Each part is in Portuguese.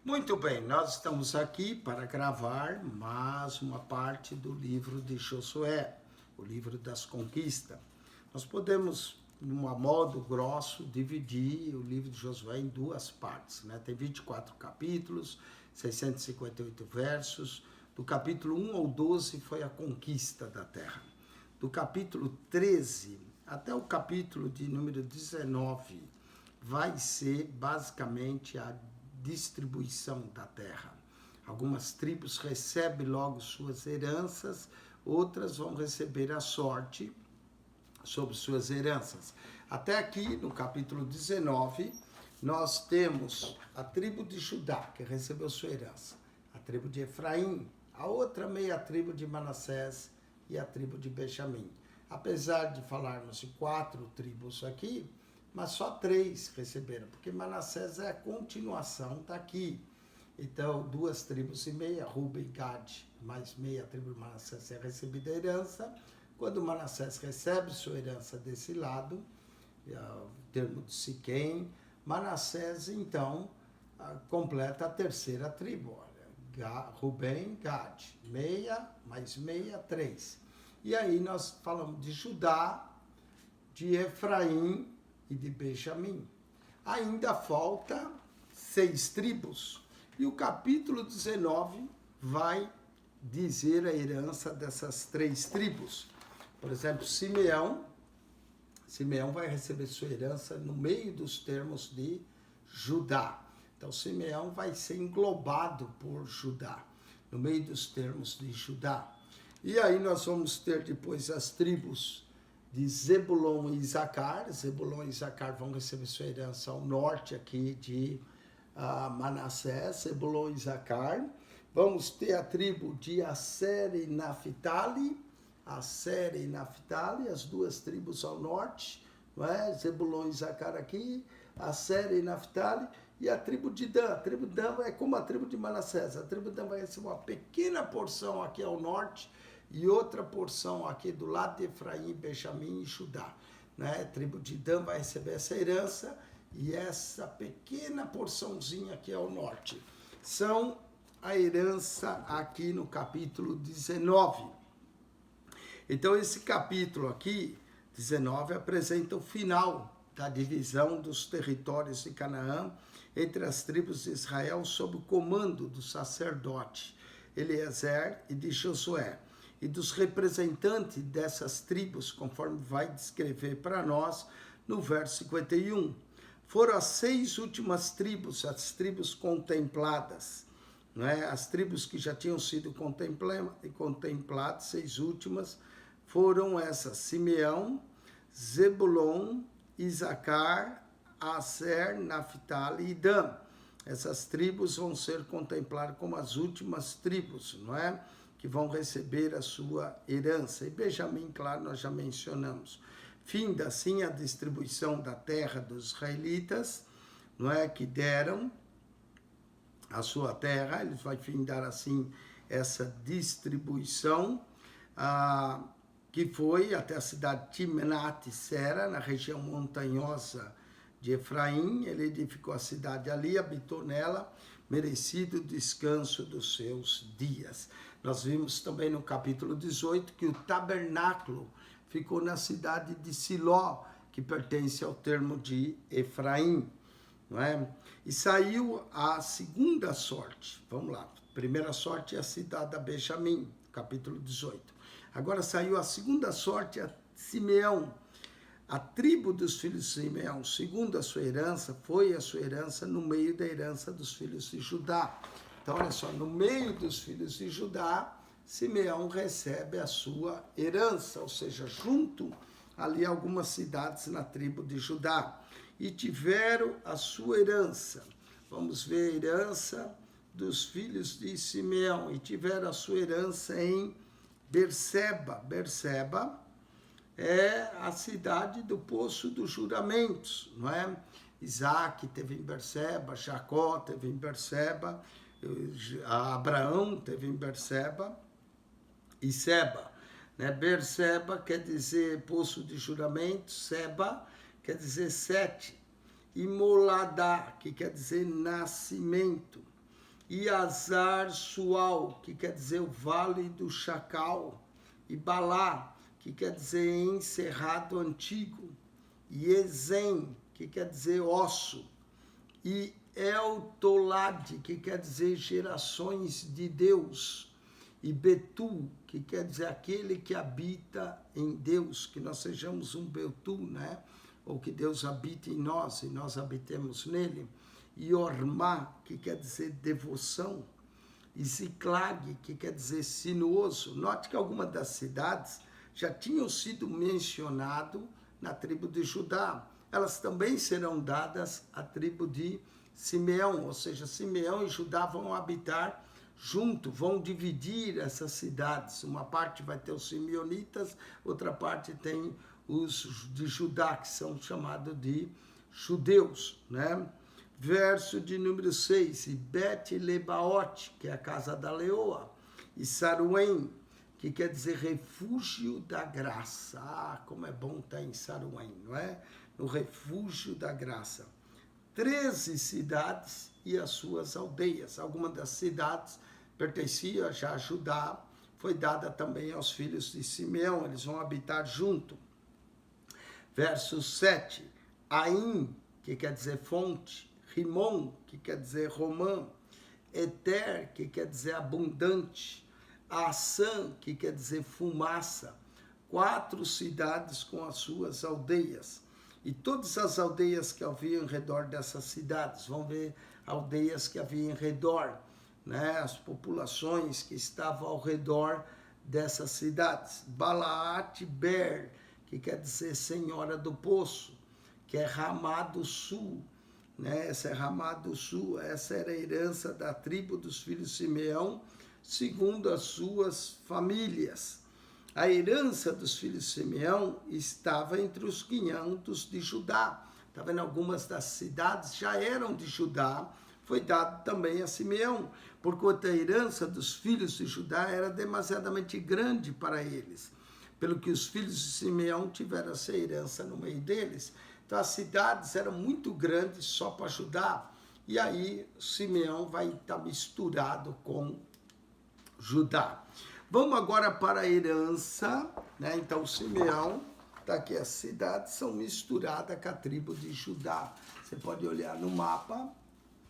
Muito bem, nós estamos aqui para gravar mais uma parte do livro de Josué, o livro das conquistas. Nós podemos, num modo grosso, dividir o livro de Josué em duas partes, né? Tem 24 capítulos, 658 versos. Do capítulo 1 ao 12 foi a conquista da terra. Do capítulo 13 até o capítulo de número 19 vai ser basicamente a distribuição da terra. Algumas tribos recebem logo suas heranças, outras vão receber a sorte sobre suas heranças. Até aqui, no capítulo 19, nós temos a tribo de Judá, que recebeu sua herança, a tribo de Efraim, a outra meia tribo de Manassés e a tribo de Benjamim. Apesar de falarmos de 4 tribos aqui, mas só 3 receberam, porque Manassés é a continuação daqui. Então, 2 tribos e meia, Ruben e Gad, mais meia tribo de Manassés é recebida a herança. Quando Manassés recebe sua herança desse lado, o termo de Siquém, Manassés, então, completa a terceira tribo. Olha, Ruben e Gad, meia, mais meia, 3. E aí nós falamos de Judá, de Efraim e de Benjamim. Ainda falta 6 tribos. E o capítulo 19 vai dizer a herança dessas 3 tribos. Por exemplo, Simeão vai receber sua herança no meio dos termos de Judá. Então, Simeão vai ser englobado por Judá, no meio dos termos de Judá. E aí nós vamos ter depois as tribos de Zebulon e Isacar. Zebulon e Isacar vão receber sua herança ao norte aqui de Manassés, Zebulon e Isacar. Vamos ter a tribo de Aser e Naphtali, as 2 tribos ao norte, não é? Zebulon e Isacar aqui, Aser e Naphtali, e a tribo de Dan. A tribo de Dan é como a tribo de Manassés. A tribo de Dan vai receber uma pequena porção aqui ao norte, e outra porção aqui do lado de Efraim, Benjamim e Judá. Né? A tribo de Dan vai receber essa herança e essa pequena porçãozinha aqui ao norte. São a herança aqui no capítulo 19. Então esse capítulo aqui, 19, apresenta o final da divisão dos territórios de Canaã entre as tribos de Israel sob o comando do sacerdote Eliezer e de Josué, e dos representantes dessas tribos, conforme vai descrever para nós no verso 51. Foram as 6 últimas tribos, as tribos contempladas, né? As tribos que já tinham sido contempladas, 6 últimas, foram essas: Simeão, Zebulon, Isacar, Aser, Naphtali e Dan. Essas tribos vão ser contempladas como as últimas tribos, não é? Que vão receber a sua herança. E Benjamim, claro, nós já mencionamos. Finda assim a distribuição da terra dos israelitas, não é? Que deram a sua terra, eles vão findar assim essa distribuição, que foi até a cidade de Timnat-Sera, na região montanhosa de Efraim. Ele edificou a cidade ali, habitou nela, merecido descanso dos seus dias. Nós vimos também no capítulo 18 que o tabernáculo ficou na cidade de Siló, que pertence ao termo de Efraim, não é? E saiu a segunda sorte. Vamos lá. A primeira sorte é a cidade de Benjamim, capítulo 18. Agora saiu a segunda sorte, a Simeão. A tribo dos filhos de Simeão, segundo a sua herança, foi a sua herança no meio da herança dos filhos de Judá. Então, olha só, no meio dos filhos de Judá, Simeão recebe a sua herança, ou seja, junto ali algumas cidades na tribo de Judá. E tiveram a sua herança. Vamos ver a herança dos filhos de Simeão. E tiveram a sua herança em Berseba. Berseba é a cidade do poço dos juramentos, não é? Isaac teve em Berseba, Jacó teve em Berseba, Abraão teve em Berseba e Seba, né? Berseba quer dizer poço de juramento, Seba quer dizer 7, e Moladá, que quer dizer nascimento. e Azar-Sual, que quer dizer o Vale do Chacal, e Balá, que quer dizer encerrado antigo, e Ezem, que quer dizer osso, e El-Tolad, que quer dizer gerações de Deus, e Betu, que quer dizer aquele que habita em Deus, que nós sejamos um Betu, né? Ou que Deus habite em nós e nós habitemos nele, e Ormá, que quer dizer devoção, e Ziklag, que quer dizer sinuoso. Note que algumas das cidades já tinham sido mencionadas na tribo de Judá. Elas também serão dadas à tribo de Simeão, ou seja, Simeão e Judá vão habitar junto, vão dividir essas cidades. Uma parte vai ter os simeonitas, outra parte tem os de Judá, que são chamados de judeus, né? Verso de número 6, e Bet-Lebaote, que é a casa da leoa, e Saruém, que quer dizer refúgio da graça. Ah, como é bom estar em Saruém, não é? No refúgio da graça. 13 cidades e as suas aldeias. Algumas das cidades pertenciam já a Judá, foi dada também aos filhos de Simeão, eles vão habitar junto. Verso 7, Aim, que quer dizer fonte, Rimon, que quer dizer romã, Eter, que quer dizer abundante, Assã, que quer dizer fumaça, 4 cidades com as suas aldeias. E todas as aldeias que haviam em redor dessas cidades, vão ver aldeias que haviam em redor, né? As populações que estavam ao redor dessas cidades. Balaat Ber, que quer dizer Senhora do Poço, que é Ramá do Sul, né? Essa é Ramá do Sul, essa era a herança da tribo dos filhos de Simeão, segundo as suas famílias. A herança dos filhos de Simeão estava entre os 500 de Judá. Está vendo? Algumas das cidades já eram de Judá, foi dado também a Simeão, porque a herança dos filhos de Judá era demasiadamente grande para eles, pelo que os filhos de Simeão tiveram essa herança no meio deles. Então as cidades eram muito grandes só para Judá, e aí Simeão vai estar misturado com Judá. Vamos agora para a herança, né? Então Simeão, tá aqui, as cidades são misturadas com a tribo de Judá. Você pode olhar no mapa,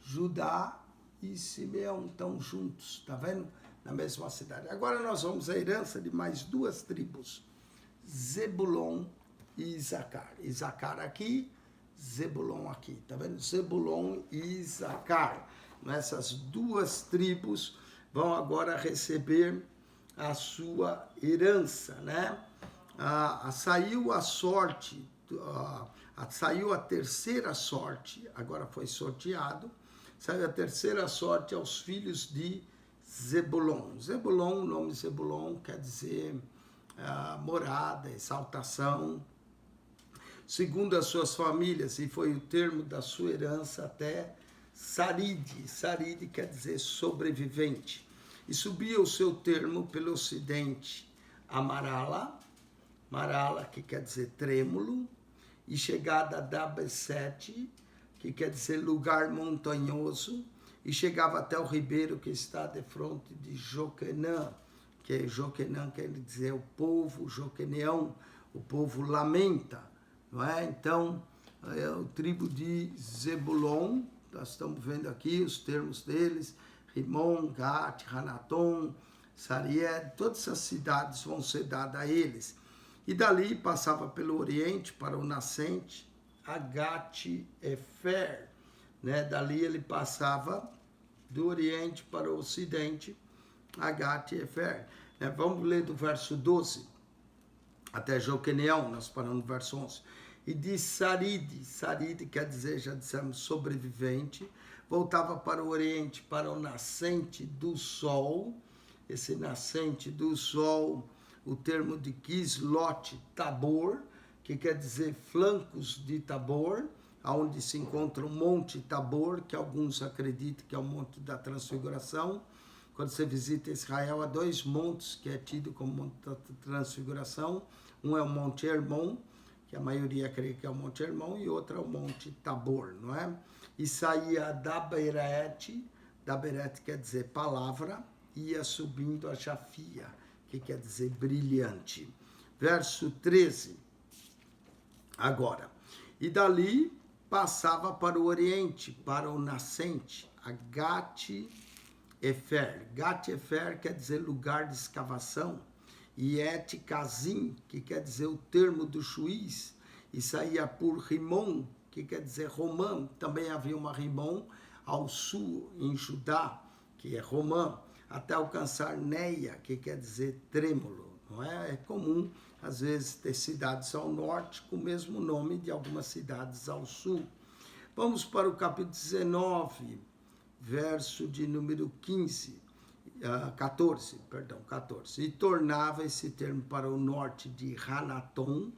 Judá e Simeão estão juntos, tá vendo? Na mesma cidade. Agora nós vamos à herança de mais 2 tribos, Zebulon e Isacar. Isacar aqui, Zebulon aqui, tá vendo? Zebulon e Isacar. Essas 2 tribos vão agora receber a sua herança, né? Saiu a sorte, saiu a terceira sorte, agora foi sorteado, saiu a terceira sorte aos filhos de Zebulon. Zebulon, o nome Zebulon quer dizer morada, exaltação, segundo as suas famílias, e foi o termo da sua herança até Saride. Saride quer dizer sobrevivente. E subia o seu termo pelo ocidente a Marala, Marala, que quer dizer trêmulo, e chegada a Dabesete, que quer dizer lugar montanhoso, e chegava até o ribeiro que está de frente de Joquenã, que Joquenã quer dizer o povo, Joqueneão, o povo lamenta, não é? Então, é o tribo de Zebulon, nós estamos vendo aqui os termos deles, Rimon, Gat, Hanaton, Saried, todas essas cidades vão ser dadas a eles. E dali passava pelo oriente para o nascente, Gat-Efer, né? Dali ele passava do oriente para o ocidente, Gat-Efer. Vamos ler do verso 12 até Joqueneão, nós paramos no verso 11. E de Saride, Saride quer dizer, já dissemos, sobrevivente, voltava para o oriente, para o nascente do sol. Esse nascente do sol, o termo de Quislot Tabor, que quer dizer flancos de Tabor, onde se encontra o Monte Tabor, que alguns acreditam que é o Monte da Transfiguração. Quando você visita Israel, há 2 montes que é tido como Monte da Transfiguração. Um é o Monte Hermon, que a maioria crê que é o Monte Hermon, e outro é o Monte Tabor, não é? E saía da Beirete Daberet quer dizer palavra, ia subindo a Jafia, que quer dizer brilhante. Verso 13. Agora, e dali passava para o oriente, para o nascente, a Gat-Efer. Gat-Efer quer dizer lugar de escavação. E Et-Kazim, que quer dizer o termo do juiz, e saía por Rimon, que quer dizer Romã. Também havia uma Rimon ao sul, em Judá, que é Romã, até alcançar Neia, que quer dizer trêmulo. Não é? É comum, às vezes, ter cidades ao norte com o mesmo nome de algumas cidades ao sul. Vamos para o capítulo 19, verso de número 14. E tornava esse termo para o norte de Hanaton.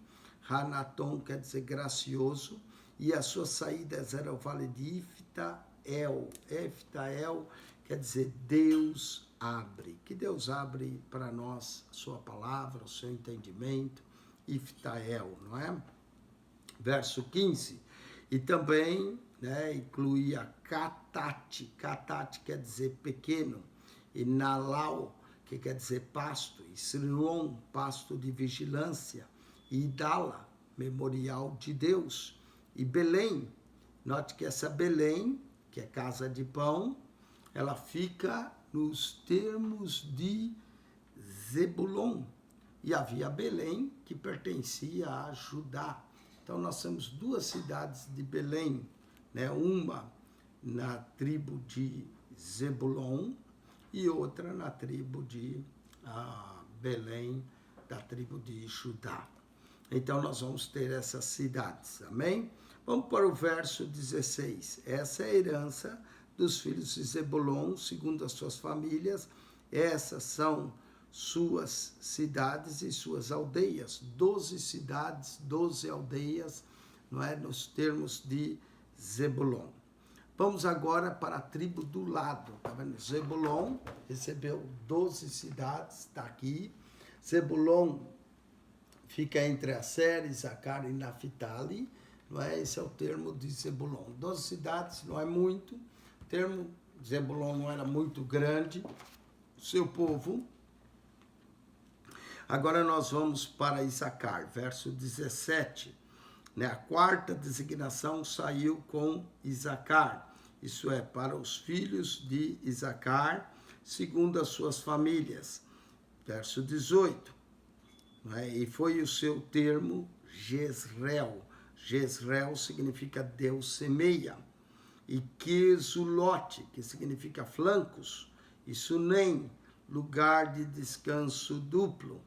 Hanaton quer dizer gracioso, e as suas saídas eram o vale de Iftael. Iftael quer dizer Deus abre. Que Deus abre para nós a sua palavra, o seu entendimento. Iftael, não é? Verso 15. E também, né, incluía Catate. Catate quer dizer pequeno. E Nalau, que quer dizer pasto. E Srilon, pasto de vigilância. E Idala, memorial de Deus. E Belém, note que essa Belém, que é casa de pão, ela fica nos termos de Zebulon. E havia Belém, que pertencia a Judá. Então, nós temos duas cidades de Belém, né? Uma na tribo de Zebulon e outra na tribo de Belém, da tribo de Judá. Então, nós vamos ter essas cidades, amém? Vamos para o verso 16. Essa é a herança dos filhos de Zebulon, segundo as suas famílias. Essas são suas cidades e suas aldeias. 12 cidades, 12 aldeias, não é? Nos termos de Zebulon. Vamos agora para a tribo do lado. Tá vendo? Zebulon recebeu 12 cidades, está aqui. Zebulon fica entre Aser, Isacar e Naftali, não é? Esse é o termo de Zebulon. 12 cidades não é muito. O termo Zebulon não era muito grande, seu povo. Agora nós vamos para Isacar, verso 17. Né? A quarta designação saiu com Isacar, isso é, para os filhos de Isacar, segundo as suas famílias. Verso 18. Né? E foi o seu termo Jezreel. Jezreel significa Deus semeia. E Quesulote, que significa flancos. E Sunem, lugar de descanso duplo.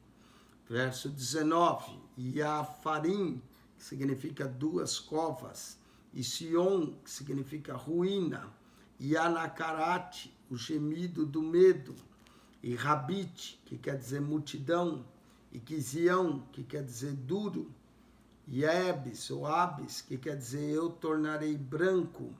Verso 19. E Afarim, que significa duas covas. E Sion, que significa ruína. E Anacarate, o gemido do medo. E Rabite, que quer dizer multidão. E Quizião, que quer dizer duro. E Ebis, ou Abis, que quer dizer eu tornarei branco.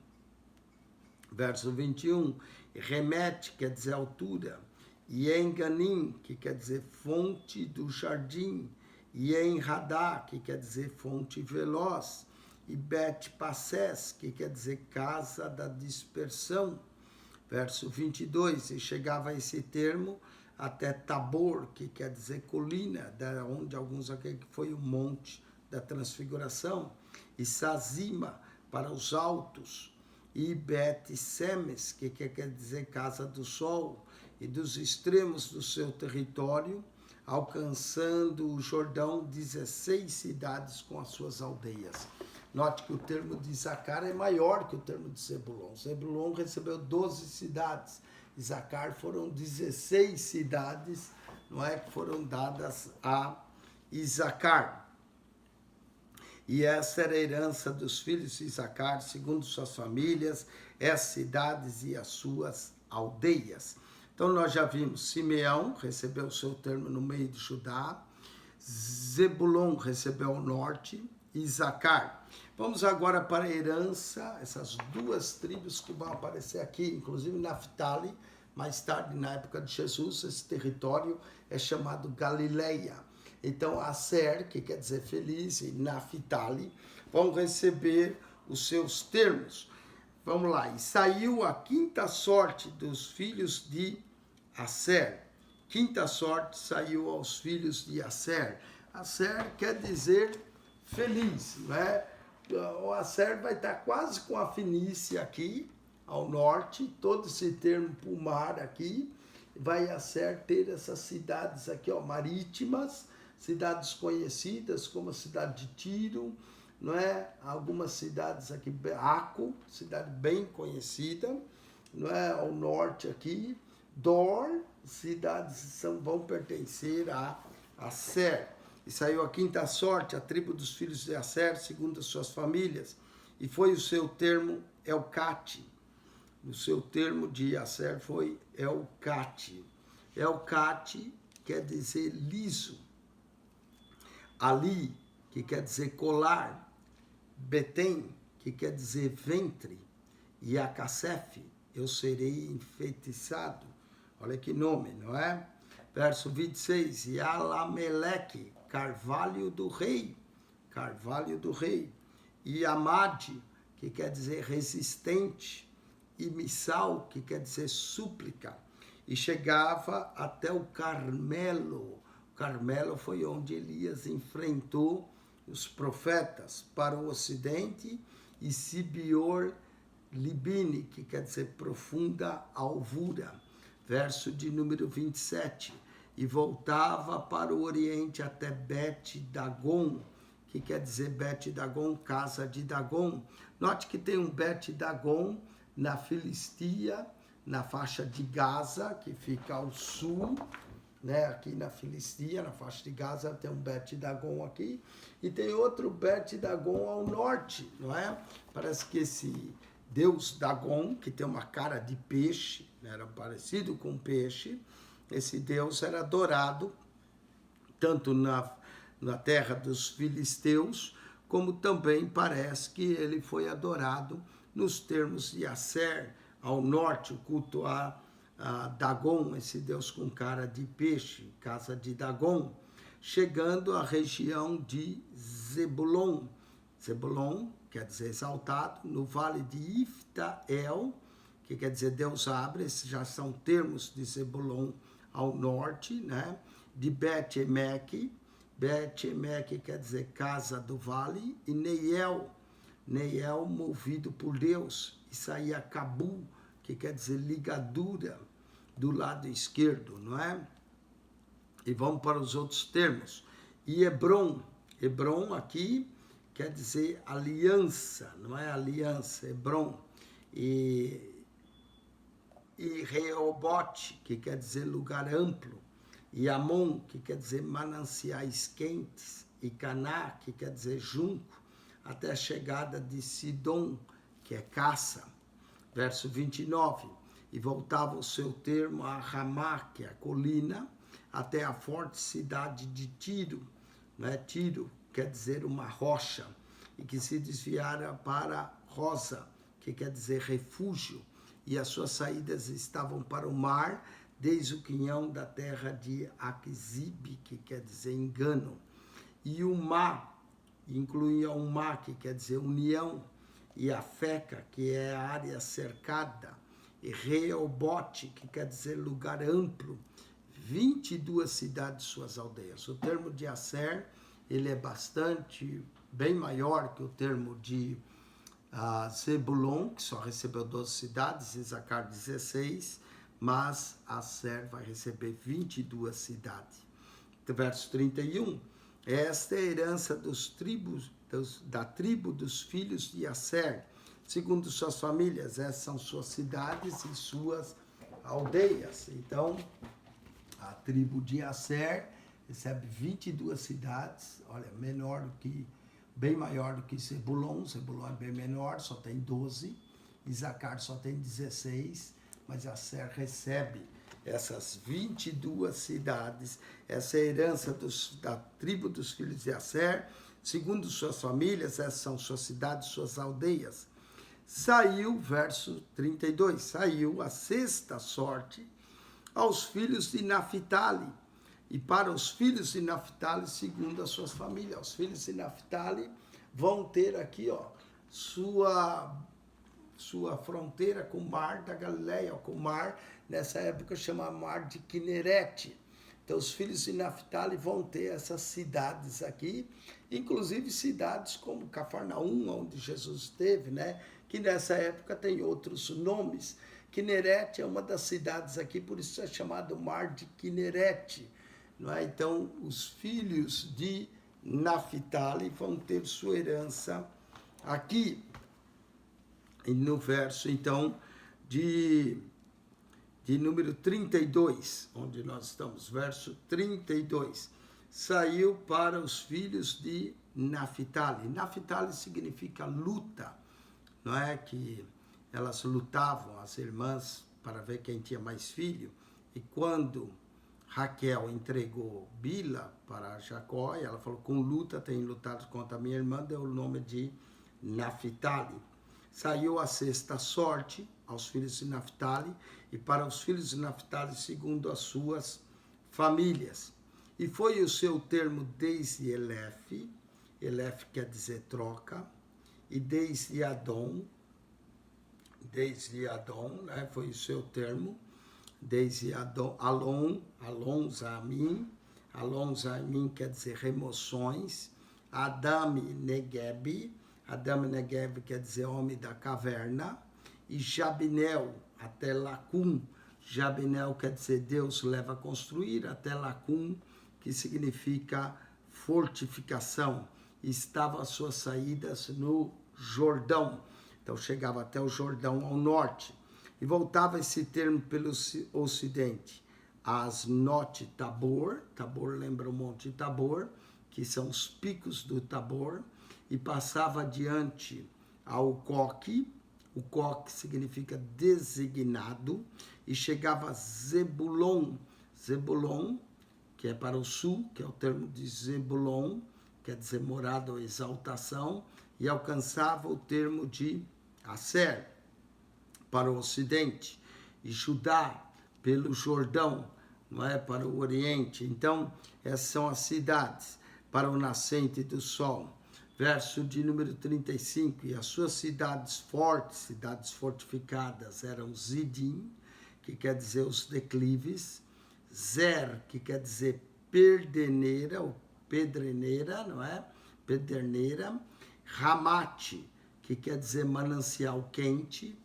Verso 21. E Remete, quer dizer altura. E Enganim, que quer dizer fonte do jardim. E Enradá, que quer dizer fonte veloz. E Bet-Passés, que quer dizer casa da dispersão. Verso 22. E chegava a esse termo até Tabor, que quer dizer colina, da onde alguns aqui que foi o monte da transfiguração, e Sazima, para os altos, e Bet-Semes, que quer dizer casa do sol, e dos extremos do seu território, alcançando o Jordão, 16 cidades com as suas aldeias. Note que o termo de Isacar é maior que o termo de Zebulon. Zebulon recebeu 12 cidades, Isacar foram 16 cidades, não é, que foram dadas a Isacar. E essa era a herança dos filhos de Isacar, segundo suas famílias, as cidades e as suas aldeias. Então, nós já vimos, Simeão recebeu o seu termo no meio de Judá, Zebulon recebeu o norte, Isacar. Vamos agora para a herança, essas duas tribos que vão aparecer aqui, inclusive Naftali, mais tarde, na época de Jesus, esse território é chamado Galileia. Então, Aser, que quer dizer feliz, e Naftali, vão receber os seus termos. Vamos lá. E saiu a quinta sorte dos filhos de Asser. Quinta sorte saiu aos filhos de Asser. Asser quer dizer feliz, né? O Asser vai estar quase com a Fenícia aqui, ao norte, todo esse termo para o mar aqui. Vai Asser ter essas cidades aqui, ó, marítimas, cidades conhecidas como a cidade de Tiro, não é? Algumas cidades aqui, Aco, cidade bem conhecida, não é? Ao norte aqui, Dor, cidades vão pertencer a Asser. E saiu a quinta sorte, a tribo dos filhos de Asser, segundo as suas famílias, e foi o seu termo Elcate. O seu termo de Asser foi Elcate. Elcate quer dizer liso. Ali, que quer dizer colar. Betem, que quer dizer ventre. E Acassef, eu serei enfeitiçado. Olha que nome, não é? Verso 26, e Alameleque, carvalho do rei. Carvalho do rei. E Amade, que quer dizer resistente. E Missal, que quer dizer súplica, e chegava até o Carmelo. O Carmelo foi onde Elias enfrentou os profetas para o ocidente, e Sibior Libine, que quer dizer profunda alvura. Verso de número 27. E voltava para o oriente até Bet-Dagon, que quer dizer Bet-Dagon, casa de Dagon. Note que tem um Bet-Dagon na Filistia, na faixa de Gaza, que fica ao sul, né? Aqui na Filistia, na faixa de Gaza, tem um Bet-Dagon aqui, e tem outro Bet-Dagon ao norte, não é? Parece que esse deus Dagon, que tem uma cara de peixe, né? Era parecido com peixe, esse deus era adorado tanto na terra dos filisteus, como também parece que ele foi adorado nos termos de Asser, ao norte, o culto a Dagon, esse deus com cara de peixe, casa de Dagon, chegando à região de Zebulon. Zebulon quer dizer exaltado, no vale de Iftael, que quer dizer Deus abre, esses já são termos de Zebulon ao norte, né? De Bet-Emeque, Bet-Emeque quer dizer casa do vale, e Neiel, Neiel movido por Deus, e saía Cabu, que quer dizer ligadura, do lado esquerdo, não é? E vamos para os outros termos. E Hebron, Hebron aqui quer dizer aliança, não é aliança, Hebron. E Reobote, que quer dizer lugar amplo. E Amon, que quer dizer mananciais quentes. E Caná, que quer dizer junco, até a chegada de Sidom, que é caça. Verso 29. E voltava o seu termo a Ramá, que é a colina, até a forte cidade de Tiro, né? Tiro quer dizer uma rocha, e que se desviara para Rosa, que quer dizer refúgio, e as suas saídas estavam para o mar, desde o quinhão da terra de Aquisibe, que quer dizer engano. E o Má, incluía o Má, que quer dizer união, e a Feca, que é a área cercada, e Reobote, que quer dizer lugar amplo, 22 cidades, suas aldeias. O termo de Asser, ele é bem maior que o termo de Zebulon, que só recebeu 12 cidades, Isacar 16, mas Asser vai receber 22 cidades. Verso 31, esta é a herança da tribo dos filhos de Asser, segundo suas famílias, essas são suas cidades e suas aldeias. Então, a tribo de Asser recebe 22 cidades, olha, bem maior do que Zebulon. Zebulon é bem menor, só tem 12, Isacar só tem 16, mas Asser recebe essas 22 cidades, essa herança da tribo dos filhos de Asser, segundo suas famílias, essas são suas cidades, suas aldeias. Saiu, verso 32, saiu a sexta sorte aos filhos de Naphtali, e para os filhos de Naphtali, segundo as suas famílias. Os filhos de Naphtali vão ter aqui, ó, sua sua fronteira com o mar da Galileia, com o mar, nessa época chama mar de Quinerete. Então os filhos de Naftali vão ter essas cidades aqui, inclusive cidades como Cafarnaum, onde Jesus esteve, né? Que nessa época tem outros nomes. Quinerete é uma das cidades aqui, por isso é chamado Mar de Quinerete. Não é? Então, os filhos de Naftali vão ter sua herança aqui. E no verso, então, de número 32, onde nós estamos, verso 32. Saiu para os filhos de Naftali. Naftali significa luta, não é? Que elas lutavam, as irmãs, para ver quem tinha mais filho. E quando Raquel entregou Bila para Jacó, e ela falou, com luta tenho lutado contra a minha irmã, deu o nome de Naftali. Saiu a sexta sorte aos filhos de Naftali, e para os filhos de Naftali, segundo as suas famílias. E foi o seu termo desde Elef, Elef quer dizer troca, e desde Adom, né, foi o seu termo, desde Adom, Alon Zamim quer dizer remoções, Adam Negeb quer dizer homem da caverna, e Jabinel, até Lacum, Jabinel quer dizer Deus leva a construir, até Lacum, que significa fortificação, estava às suas saídas no Jordão. Então chegava até o Jordão ao norte. E voltava esse termo pelo ocidente. Asnote Tabor, Tabor lembra o Monte Tabor, que são os picos do Tabor, e passava adiante ao Coque, o Coque significa designado, e chegava a Zebulon, que é para o sul, que é o termo de Zebulon, quer dizer morada ou exaltação, e alcançava o termo de Aser, para o ocidente, e Judá, pelo Jordão, não é? Para o oriente. Então, essas são as cidades para o nascente do sol. Verso de número 35, e as suas cidades fortes, cidades fortificadas, eram Zidim, que quer dizer os declives, Zer, que quer dizer perdeneira, ou pedreneira, não é? Pederneira, Ramate, que quer dizer manancial quente,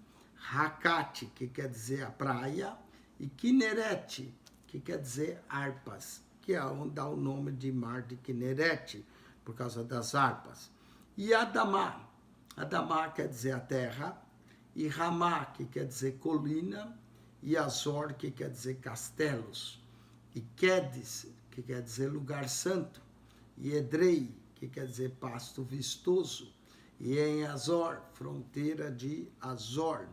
Hakate, que quer dizer a praia, e Quinerete, que quer dizer harpas, que é onde dá o nome de mar de Quinerete, por causa das harpas. E Adamá, Adamá quer dizer a terra, e Ramá, que quer dizer colina, e Azor, que quer dizer castelos, e Quedes, que quer dizer lugar santo, e Edrei, que quer dizer pasto vistoso, e em Azor, fronteira de Azor,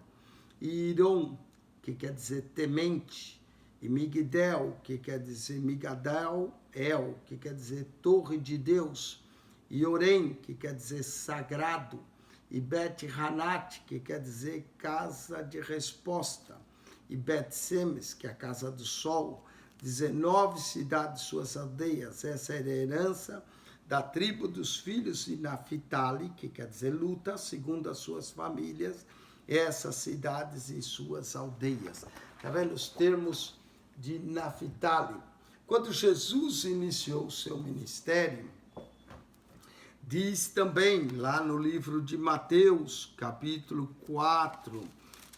e Irom, que quer dizer temente, e Migdel, que quer dizer Migadel, El, que quer dizer torre de Deus, e Orem, que quer dizer sagrado, e Bet-Hanat, que quer dizer casa de resposta, e Bet-Semes, que é a casa do sol, 19 cidades, suas aldeias. Essa era a herança da tribo dos filhos de Naftali, que quer dizer luta, segundo as suas famílias, essas cidades e suas aldeias. Está vendo os termos de Naftali? Quando Jesus iniciou o seu ministério, diz também lá no livro de Mateus, capítulo 4,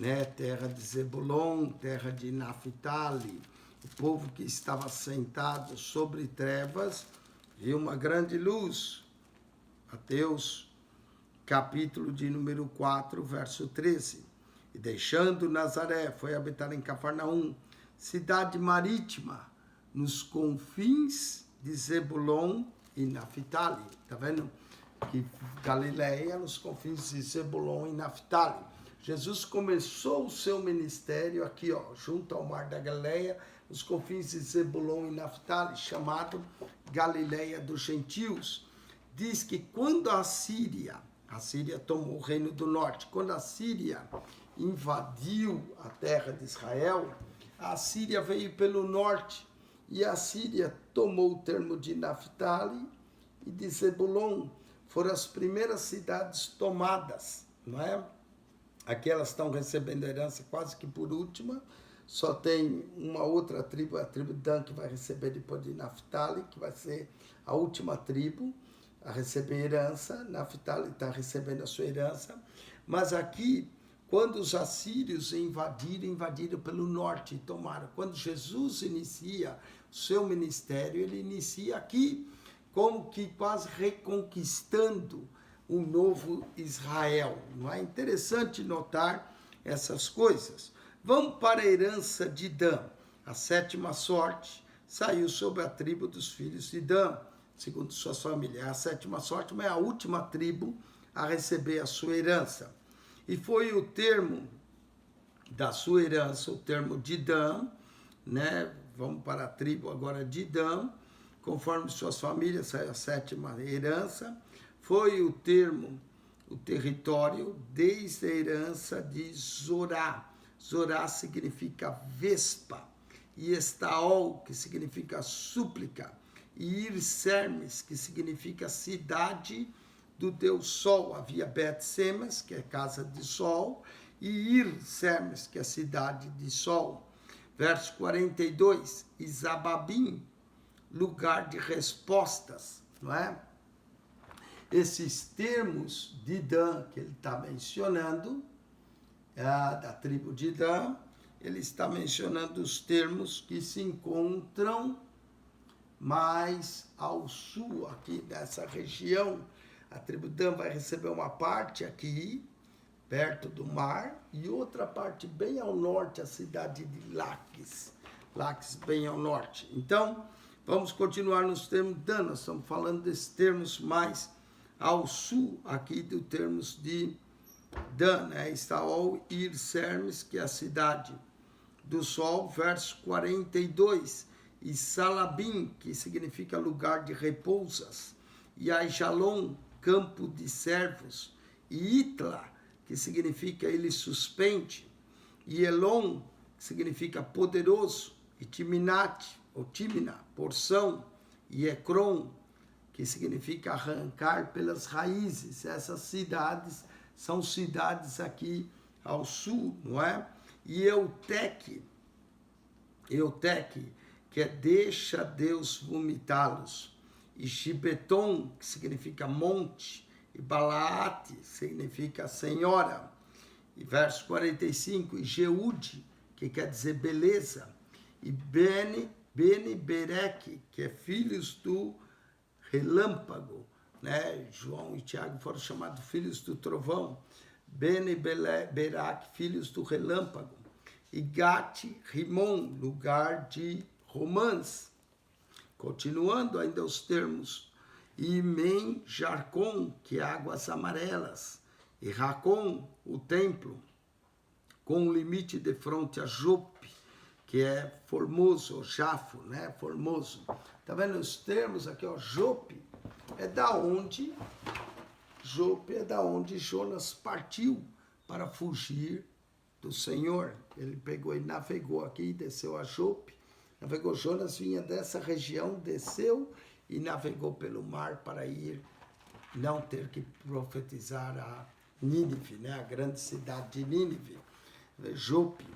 né, terra de Zebulon, terra de Naftali, o povo que estava sentado sobre trevas viu uma grande luz. Mateus, capítulo de número 4, verso 13. E deixando Nazaré, foi habitar em Cafarnaum, cidade marítima, nos confins de Zebulon e Naftali. Está vendo? Que Galileia, nos confins de Zebulon e Naftali. Jesus começou o seu ministério aqui, ó, junto ao mar da Galileia, nos confins de Zebulon e Naftali, chamado Galileia dos Gentios. Diz que quando a Síria tomou o reino do norte, quando a Síria invadiu a terra de Israel, a Síria veio pelo norte, e a Síria tomou o termo de Naftali e de Zebulon. Foram as primeiras cidades tomadas, não é? Aqui elas estão recebendo a herança quase que por última. Só tem uma outra tribo, a tribo Dan, que vai receber depois de Naftali, que vai ser a última tribo a receber herança. Naftali está recebendo a sua herança. Mas aqui, quando os assírios invadiram pelo norte e tomaram. Quando Jesus inicia o seu ministério, ele inicia aqui, como que quase reconquistando um novo Israel. Não é interessante notar essas coisas? Vamos para a herança de Dan. A 7ª sorte saiu sobre a tribo dos filhos de Dan, segundo suas famílias. A 7ª sorte é a última tribo a receber a sua herança. E foi o termo da sua herança, o termo de Dan, né? Vamos para a tribo agora de Dan, conforme suas famílias, saiu a 7ª herança. Foi o termo, o território, desde a herança de Zorá. Zorá significa vespa, e Estaol, que significa súplica, e Ir-Sermes, que significa cidade do Deus Sol. Havia Bet-Semes, que é casa de sol, e Ir-Sermes, que é cidade de sol. Verso 42, Isababim, lugar de respostas, não é? Esses termos de Dan que ele está mencionando, da tribo de Dan, ele está mencionando os termos que se encontram mais ao sul, aqui dessa região. A tribo de Dan vai receber uma parte aqui, perto do mar, e outra parte bem ao norte, a cidade de Laquis. Laquis bem ao norte. Então, vamos continuar nos termos de Dan. Nós estamos falando desses termos mais ao sul, aqui dos termos de Dan, né? Estaol e Ir-Sermes, que é a cidade do sol. Verso 42, e Salabim, que significa lugar de repousas, e Aijalon, campo de servos, e Itla, que significa ele suspende, e Elon, que significa poderoso, e Timinat, ou Timna, porção, e Ecrom, que significa arrancar pelas raízes. Essas cidades são cidades aqui ao sul, não é? E Eutec, que é deixa Deus vomitá-los, e Gibeton, que significa monte, e Balaate, significa senhora. E verso 45, e Jeude, que quer dizer beleza, e Bene-Bereque, que é filhos do relâmpago, né? João e Tiago foram chamados filhos do trovão. Bene-Bereque, filhos do relâmpago. E Gat-Rimon, lugar de romãs. Continuando ainda os termos. E Men-Jarcon, que é águas amarelas. E Racon, o templo, com o limite de fronte a Jope, que é Formoso, Jafo, né? Formoso. Tá vendo os termos aqui, ó? Jope é da onde Jonas partiu para fugir do Senhor. Ele pegou e navegou aqui, desceu a Jope. Navegou, Jonas vinha dessa região, desceu e navegou pelo mar para ir, não ter que profetizar a Nínive, né? A grande cidade de Nínive, Jope.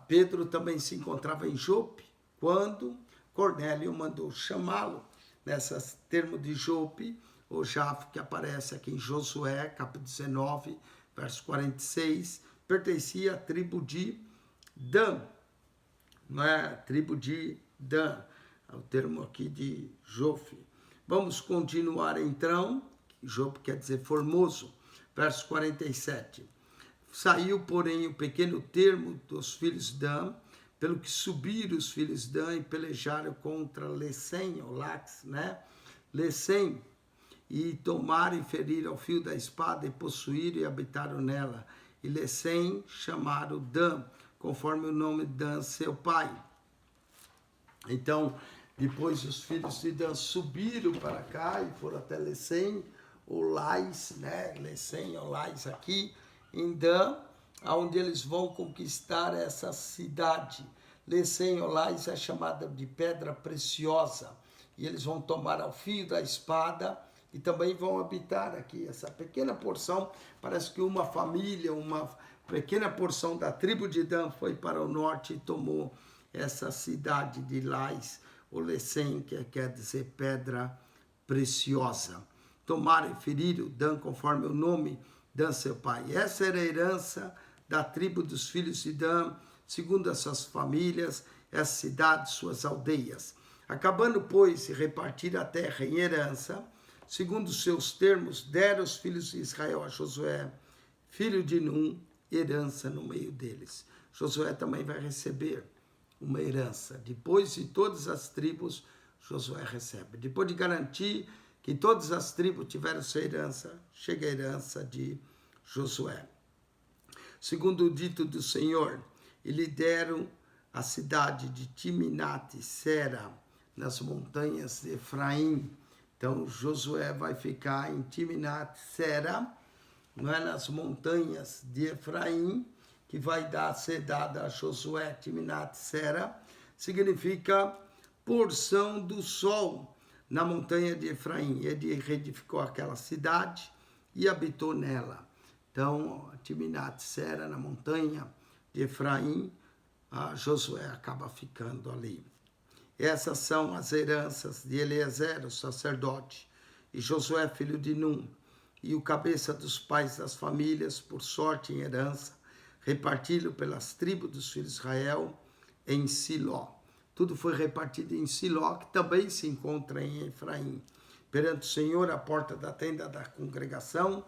Pedro também se encontrava em Jope quando Cornélio mandou chamá-lo. Nesse termo de Jope, o Jafo, que aparece aqui em Josué, capítulo 19, verso 46, pertencia à tribo de Dan, não é? A tribo de Dan, é o termo aqui de Jope. Vamos continuar então. Jope quer dizer formoso, verso 47. Saiu, porém, o pequeno termo dos filhos de Dan, pelo que subiram os filhos de Dan e pelejaram contra Lesem, ou Lax, né? Lesem, e tomaram e feriram ao fio da espada, e possuíram e habitaram nela. E Lesem chamaram Dan, conforme o nome de Dan, seu pai. Então, depois os filhos de Dan subiram para cá e foram até Lesem, ou Lais, né? Lesem, ou Lais aqui, em Dan, onde eles vão conquistar essa cidade. Lesem, ou Lais, é chamada de pedra preciosa, e eles vão tomar ao fio da espada e também vão habitar aqui. Essa pequena porção, parece que uma família, uma pequena porção da tribo de Dan foi para o norte e tomou essa cidade de Lais, Olesen, que quer dizer pedra preciosa. Tomaram e feriram Dan conforme o nome Dan seu pai. Essa era a herança da tribo dos filhos de Dan, segundo as suas famílias, as cidades, suas aldeias. Acabando, pois, de repartir a terra em herança, segundo os seus termos, deram os filhos de Israel a Josué, filho de Num, herança no meio deles. Josué também vai receber uma herança. Depois de todas as tribos, Josué recebe. Depois de garantir que todas as tribos tiveram sua herança, chega a herança de Josué. Segundo o dito do Senhor, e lhe deram a cidade de Timnat-Sera, nas montanhas de Efraim. Então, Josué vai ficar em Timnat-Sera, não é, nas montanhas de Efraim, que vai ser dada a Josué. Timnat-Sera significa porção do sol na montanha de Efraim. Ele reedificou aquela cidade e habitou nela. Então, Timnat-Sera, na montanha de Efraim, Josué acaba ficando ali. Essas são as heranças de Eliezer, o sacerdote, e Josué, filho de Num, e o cabeça dos pais das famílias, por sorte em herança, repartido pelas tribos dos filhos de Israel em Siló. Tudo foi repartido em Siló, que também se encontra em Efraim. Perante o Senhor, a porta da tenda da congregação,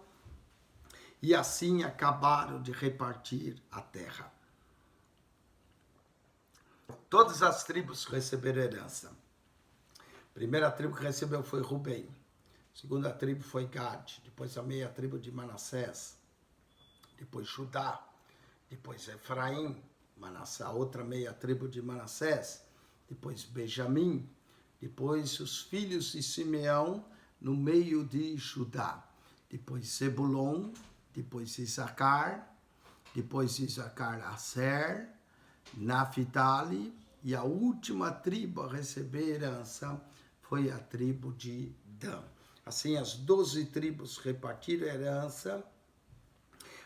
e assim acabaram de repartir a terra. Todas as tribos receberam herança. A primeira tribo que recebeu foi Rubem. A segunda tribo foi Gad. Depois a meia tribo de Manassés. Depois Judá. Depois Efraim. A outra meia tribo de Manassés. Depois Benjamim. Depois os filhos de Simeão no meio de Judá. Depois Zebulon. Depois Issacar. Depois Issacar Aser. Naphtali, e a última tribo a receber herança foi a tribo de Dan. Assim, as 12 tribos repartiram herança,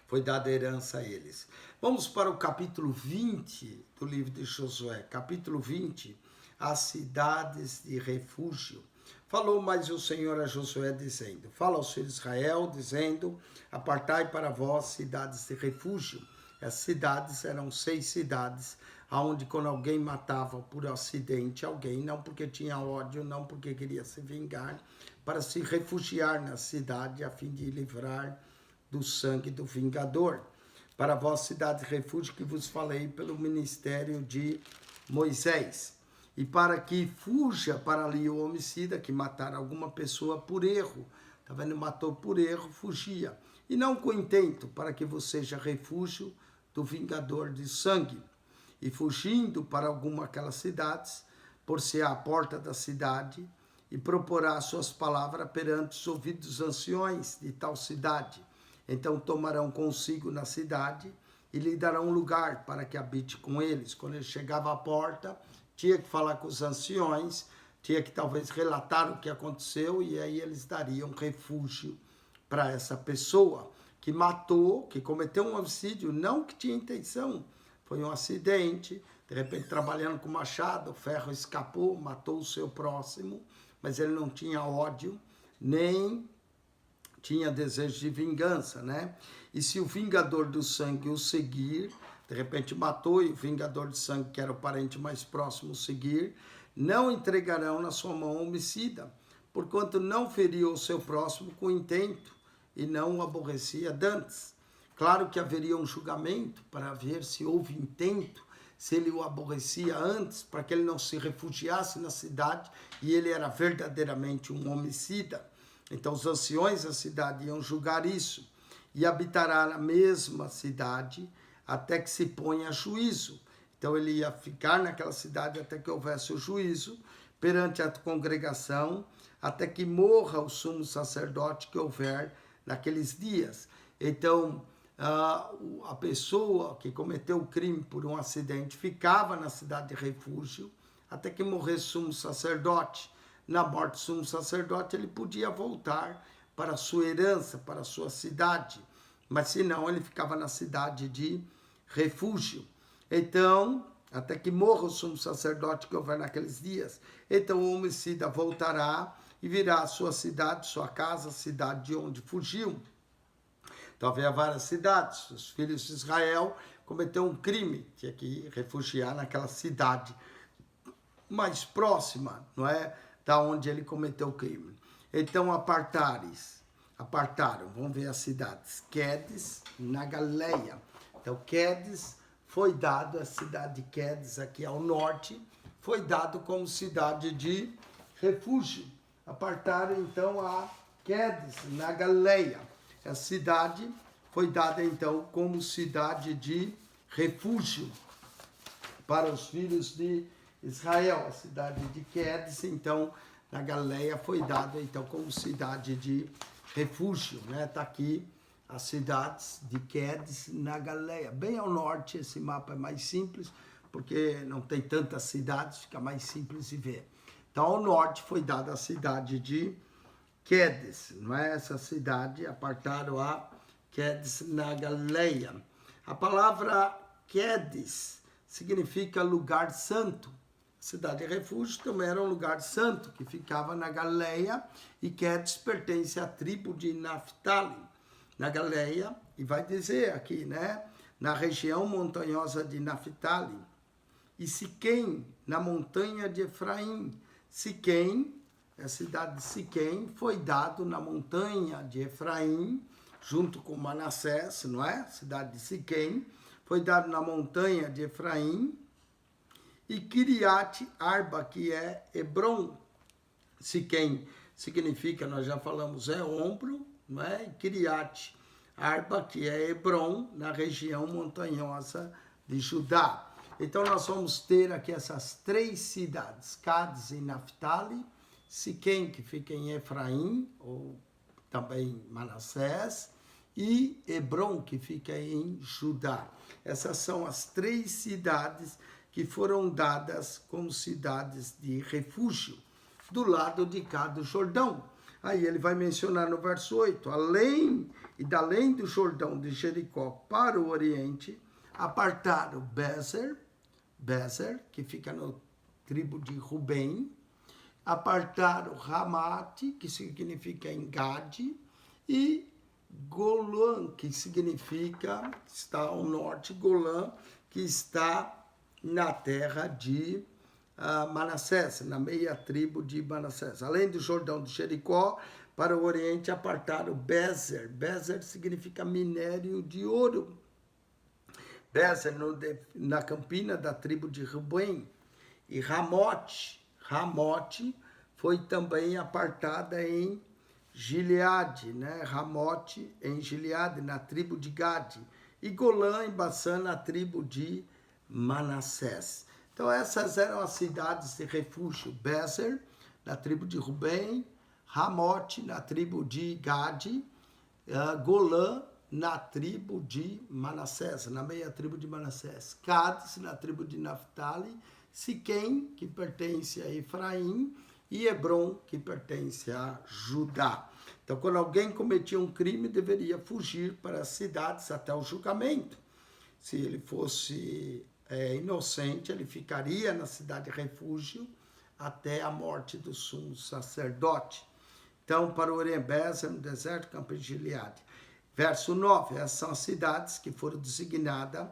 foi dada herança a eles. Vamos para o capítulo 20 do livro de Josué. Capítulo 20, as cidades de refúgio. Falou mais o Senhor a Josué, dizendo: fala aos filhos de Israel, dizendo: apartai para vós cidades de refúgio. As cidades eram 6 cidades, onde quando alguém matava por acidente alguém, não porque tinha ódio, não porque queria se vingar, para se refugiar na cidade, a fim de livrar do sangue do vingador. Para vós, cidade de refúgio, que vos falei pelo ministério de Moisés. E para que fuja para ali o homicida que matar alguma pessoa por erro. Está vendo? Matou por erro, fugia. E não com intento, para que você seja refúgio do vingador de sangue, e fugindo para alguma aquelas cidades, por ser a porta da cidade, e proporá suas palavras perante os ouvidos dos anciões de tal cidade. Então tomarão consigo na cidade, e lhe darão lugar para que habite com eles. Quando ele chegava à porta, tinha que falar com os anciões, tinha que talvez relatar o que aconteceu, e aí eles dariam refúgio para essa pessoa que matou, que cometeu um homicídio, não que tinha intenção, foi um acidente, de repente trabalhando com machado, o ferro escapou, matou o seu próximo, mas ele não tinha ódio, nem tinha desejo de vingança, né? E se o vingador do sangue o seguir, de repente matou, e o vingador de sangue, que era o parente mais próximo, seguir, não entregarão na sua mão homicida, porquanto não feriu o seu próximo com intento, e não o aborrecia dantes. Claro que haveria um julgamento para ver se houve intento, se ele o aborrecia antes, para que ele não se refugiasse na cidade, e ele era verdadeiramente um homicida. Então os anciões da cidade iam julgar isso, e habitará na mesma cidade até que se ponha a juízo. Então ele ia ficar naquela cidade até que houvesse o juízo, perante a congregação, até que morra o sumo sacerdote que houver naqueles dias. Então, a pessoa que cometeu o crime por um acidente ficava na cidade de refúgio até que morresse o sumo sacerdote. na morte do sumo sacerdote, ele podia voltar para a sua herança, para a sua cidade. Mas se não, ele ficava na cidade de refúgio. Então, até que morra o sumo sacerdote que houver naqueles dias, então o homicida voltará e virá à sua cidade, sua casa, a cidade de onde fugiu. Então havia várias cidades. Os filhos de Israel cometeram um crime, tinha que refugiar naquela cidade mais próxima, não é? Da onde ele cometeu o crime. Então apartaram, vamos ver as cidades, Quedes, na Galileia. Então Quedes foi dado, a cidade de Quedes aqui ao norte, foi dado como cidade de refúgio. Apartaram então a Quedes, na Galileia. A cidade foi dada então como cidade de refúgio para os filhos de Israel. A cidade de Quedes, então, na Galileia, foi dada então como cidade de refúgio, né? Tá aqui as cidades de Quedes, na Galileia. Bem ao norte, esse mapa é mais simples, porque não tem tantas cidades, fica mais simples de ver. Então, ao norte foi dada a cidade de Quedes, não é? Essa cidade, apartaram a Quedes na Galileia. A palavra Quedes significa lugar santo. A cidade de refúgio também era um lugar santo, que ficava na Galileia, e Quedes pertence à tribo de Naftali, na Galileia, e vai dizer aqui, né? Na região montanhosa de Naftali, e Siquém, na montanha de Efraim. Siquém, a cidade de Siquém, foi dado na montanha de Efraim, junto com Manassés, não é? A cidade de Siquém, foi dado na montanha de Efraim. E Kiriat Arba, que é Hebron. Siquém significa, nós já falamos, é ombro, não é? E Kiriat Arba, que é Hebron, na região montanhosa de Judá. Então nós vamos ter aqui essas três cidades, Quedes e Naftali, Siquém, que fica em Efraim, ou também Manassés, e Hebron, que fica em Judá. Essas são as três cidades que foram dadas como cidades de refúgio, do lado de cá do Jordão. Aí ele vai mencionar no verso 8, além do Jordão de Jericó para o oriente, apartaram Bezer, que fica no tribo de Rubem, apartaram Ramate, que significa Engade, e Golã, que significa, está ao norte, Golã, que está na terra de Manassés, na meia tribo de Manassés. Além do Jordão de Jericó, para o oriente apartaram Bezer. Bezer significa minério de ouro. Bezer, na campina da tribo de Rubem. E Ramote foi também apartada em Gileade, né? Ramote em Gileade, na tribo de Gade. E Golã em Bassã, na tribo de Manassés. Então essas eram as cidades de refúgio. Bezer, na tribo de Rubem, Ramote, na tribo de Gade, Golã, na tribo de Manassés, na meia tribo de Manassés. Quedes, na tribo de Naftali, Siquém, que pertence a Efraim, e Hebron, que pertence a Judá. Então, quando alguém cometia um crime, deveria fugir para as cidades até o julgamento. Se ele fosse inocente, ele ficaria na cidade de refúgio até a morte do sumo sacerdote. Então, para o Oriente, Bezer, no deserto, campo de Gileade. Verso 9, essas são as cidades que foram designadas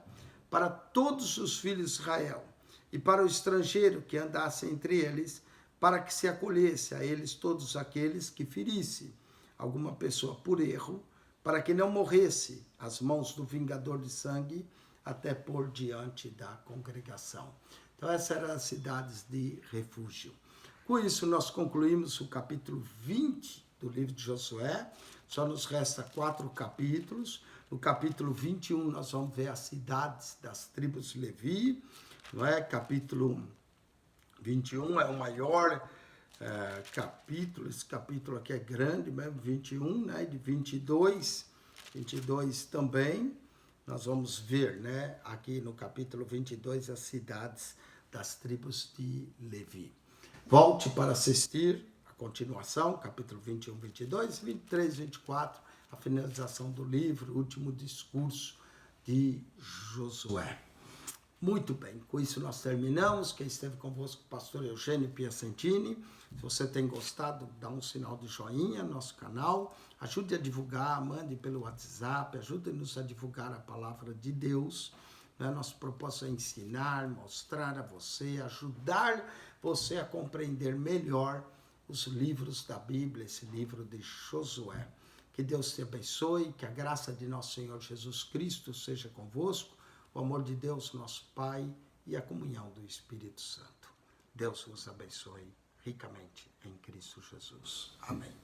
para todos os filhos de Israel e para o estrangeiro que andasse entre eles, para que se acolhesse a eles todos aqueles que ferisse alguma pessoa por erro, para que não morresse às mãos do vingador de sangue, até por diante da congregação. Então essas eram as cidades de refúgio. Com isso nós concluímos o capítulo 20 do livro de Josué. Só nos resta 4 capítulos. No capítulo 21 nós vamos ver as cidades das tribos de Levi, não é? Capítulo 21 é o maior capítulo, esse capítulo aqui é grande mesmo, 21, né? De 22 também. Nós vamos ver, né, aqui no capítulo 22 as cidades das tribos de Levi. Volte para assistir a continuação, capítulo 21, 22, 23, 24, a finalização do livro, o último discurso de Josué. Muito bem, com isso nós terminamos. Quem esteve convosco, o pastor Eugênio Piacentini. Se você tem gostado, dá um sinal de joinha no nosso canal. Ajude a divulgar, mande pelo WhatsApp, ajude-nos a divulgar a palavra de Deus. Nosso propósito é ensinar, mostrar a você, ajudar você a compreender melhor os livros da Bíblia, esse livro de Josué. Que Deus te abençoe, que a graça de nosso Senhor Jesus Cristo seja convosco, o amor de Deus, nosso Pai, e a comunhão do Espírito Santo. Deus vos abençoe ricamente em Cristo Jesus. Amém.